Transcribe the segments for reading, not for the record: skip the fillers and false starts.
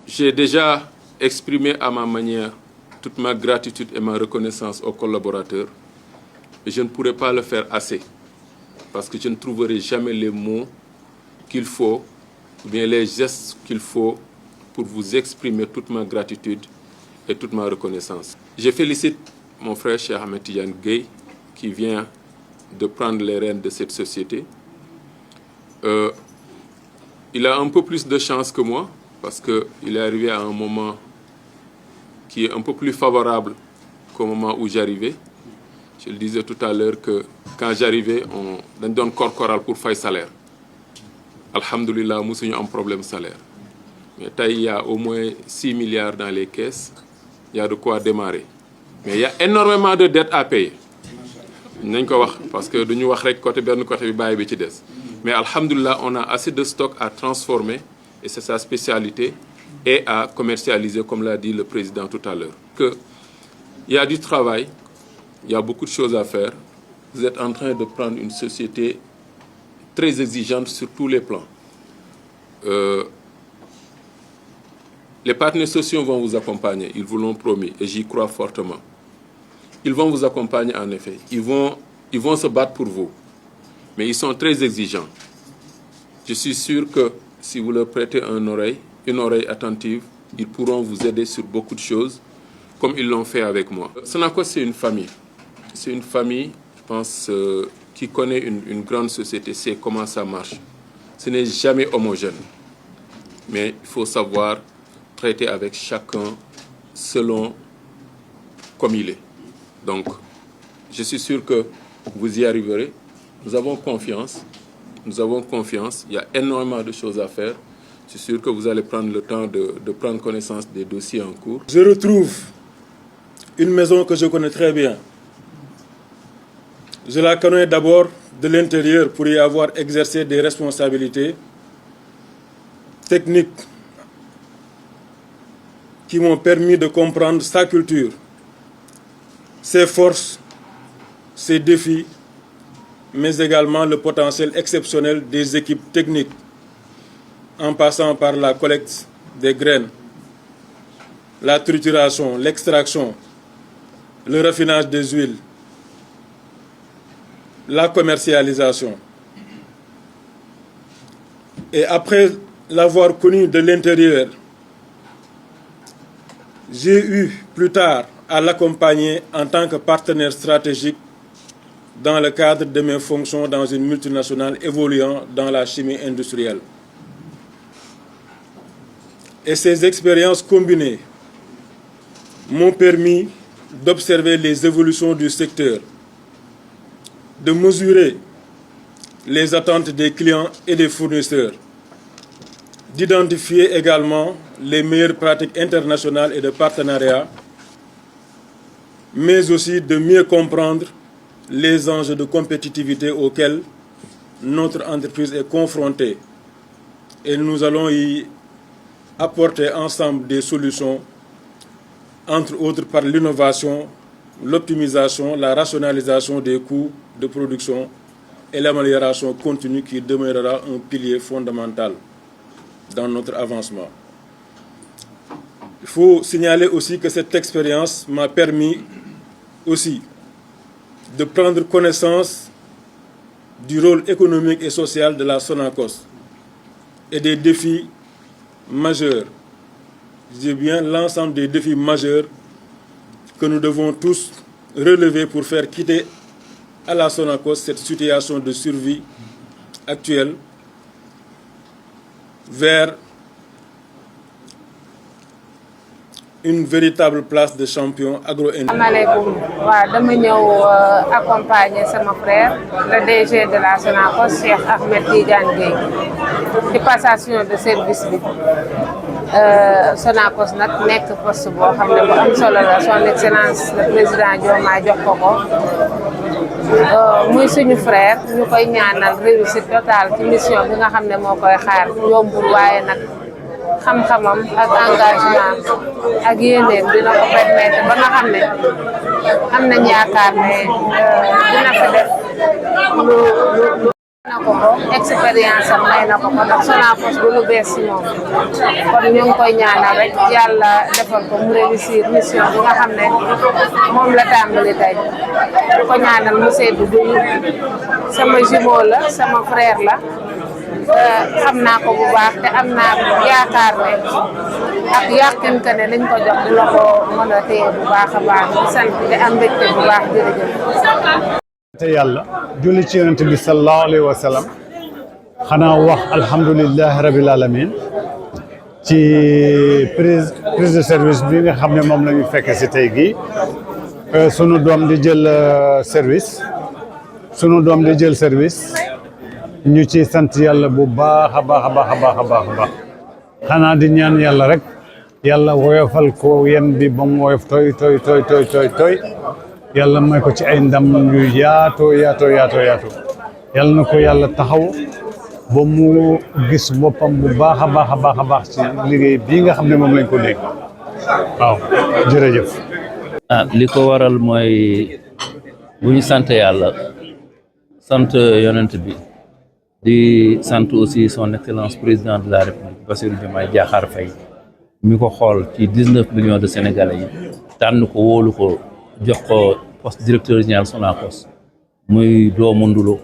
J'ai déjà exprimé à ma manière toute ma gratitude et ma reconnaissance aux collaborateurs. Et je ne pourrais pas le faire assez, parce que je ne trouverai jamais les mots qu'il faut, ou bien les gestes qu'il faut pour vous exprimer toute ma gratitude et toute ma reconnaissance. Je félicite mon frère Cheikh Ahmed Tidiane Gueye, qui vient de prendre les rênes de cette société. Il a un peu plus de chance que moi, parce qu'il est arrivé à un moment qui est un peu plus favorable qu'au moment où j'arrivais. Je le disais tout à l'heure que quand j'arrivais, on donne corporal pour faire salaire. Alhamdoulilah, nous avons un problème de salaire. Mais il y a au moins 6 milliards dans les caisses, il y a de quoi démarrer. Mais il y a énormément de dettes à payer. Parce que nous avons côté côté. Mais alhamdoulilah, on a assez de stocks à transformer, et c'est sa spécialité, et à commercialiser, comme l'a dit le président tout à l'heure. Il y a du travail, il y a beaucoup de choses à faire. Vous êtes en train de prendre une société très exigeante sur tous les plans. Les partenaires sociaux vont vous accompagner, ils vous l'ont promis, et j'y crois fortement. Ils vont vous accompagner en effet, ils vont se battre pour vous, mais ils sont très exigeants. Je suis sûr que si vous leur prêtez une oreille attentive, ils pourront vous aider sur beaucoup de choses, comme ils l'ont fait avec moi. Sonacos, c'est une famille. C'est une famille, je pense, qui connaît une grande société, sait comment ça marche. Ce n'est jamais homogène, mais il faut savoir traiter avec chacun selon comme il est. Donc, je suis sûr que vous y arriverez. Nous avons confiance. Nous avons confiance. Il y a énormément de choses à faire. Je suis sûr que vous allez prendre le temps de prendre connaissance des dossiers en cours. Je retrouve une maison que je connais très bien. Je la connais d'abord de l'intérieur pour y avoir exercé des responsabilités techniques qui m'ont permis de comprendre sa culture, ses forces, ses défis, mais également le potentiel exceptionnel des équipes techniques, en passant par la collecte des graines, la trituration, l'extraction, le raffinage des huiles, la commercialisation. Et après l'avoir connu de l'intérieur, j'ai eu plus tard à l'accompagner en tant que partenaire stratégique dans le cadre de mes fonctions dans une multinationale évoluant dans la chimie industrielle. Et ces expériences combinées m'ont permis d'observer les évolutions du secteur, de mesurer les attentes des clients et des fournisseurs, d'identifier également les meilleures pratiques internationales et de partenariat, mais aussi de mieux comprendre les enjeux de compétitivité auxquels notre entreprise est confrontée. Et nous allons y apporter ensemble des solutions, entre autres par l'innovation, l'optimisation, la rationalisation des coûts de production et l'amélioration continue qui demeurera un pilier fondamental dans notre avancement. Il faut signaler aussi que cette expérience m'a permis aussi de prendre connaissance du rôle économique et social de la Sonacos et des défis majeurs. Je dis bien l'ensemble des défis majeurs que nous devons tous relever pour faire quitter à la Sonacos cette situation de survie actuelle vers une véritable place de champion agro-industriel. Je viens accompagner mon frère, le DG de la Sonacos, Cheikh Ahmed Tidiane Gueye, ci passation de service bi. Sonacos nag nekk poste boo xam ne bu am solo la son excellence le président Diomaye jox ko muy suñu frère ñu koy ñaanal réussite totale ci mission bi nga xam ne moo koy xaar yombul waaye nag xam-xamam ak engagement ak yéeneem dina ko permettre ba nga xam ne am nañ yaakaar ne dina fa def lu na ko expérience am may na ko ndax Sonacos du lu bees si moom kon ñu ngi koy ñaanal rek yàlla defal ko mu réussir mission bi nga xam ne moom la tàmbali tey di ko ñaanal mu seddu du sama jumeau la sama frère la xam naa ko bu baax te am naa yaakaar ne ak yàqin que ne liñ ko jox dina ko mën a téye bu baax a baax di sant di am mbégte bu baax jërëjëf. te yàlla julli ci yonent bi sallallahu alayhi wa sallam xanaa wax alhamdulillahi rabil alamin ci prise de service bi nga xam ne moom la ñu fekk si tey gii sunu doom di jël service ñu ci sant yàlla bu baax a baax a baax a baax a baax a baax xanaa di ñaan yàlla rek yàlla woyofal ko yen bi ba mu woyof tooy yàlla may ko ci ay ndam yu yaatoo yàlla na ko yàlla taxaw ba mu gis boppam bu baax a baax a baax a baax ci liggéey bii nga xam ne moom lañ ko dégg waaw jërëjëf. li ko waral mooy bu ñu sant yàlla sant yonent bi di sant aussi son excellence président de la république Bassirou Diomaye Diakhar Faye mi ko xool ci 19 millions de sénégalais yi tànn ko wóolu ko jox ko poste directeur général Sonacos muy doomu Ndulo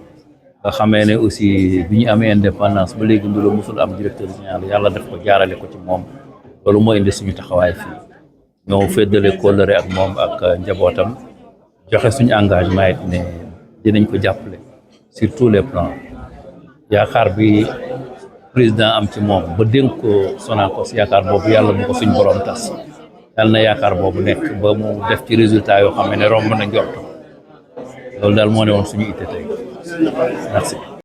nga xamee ne aussi bi ñu amee indépendance ba léegi Ndulo mosul am directeur général yàlla def ko jaarale ko ci moom loolu moo indi suñu taxawaay fii ñoo féddale kóllëre ak moom ak njabootam joxe suñu engagement it ne dinañ ko jàppale sur tous les plans yaakaar bi président am ci moom ba dénk ko Sonacos yaakaar boobu yàlla mu ko suñ borom tas yàlla na yaakaar boobu nekk ba mu def ci résultat yoo xam ne romb na njort loolu daal moo ne woon suñu itte tey merci.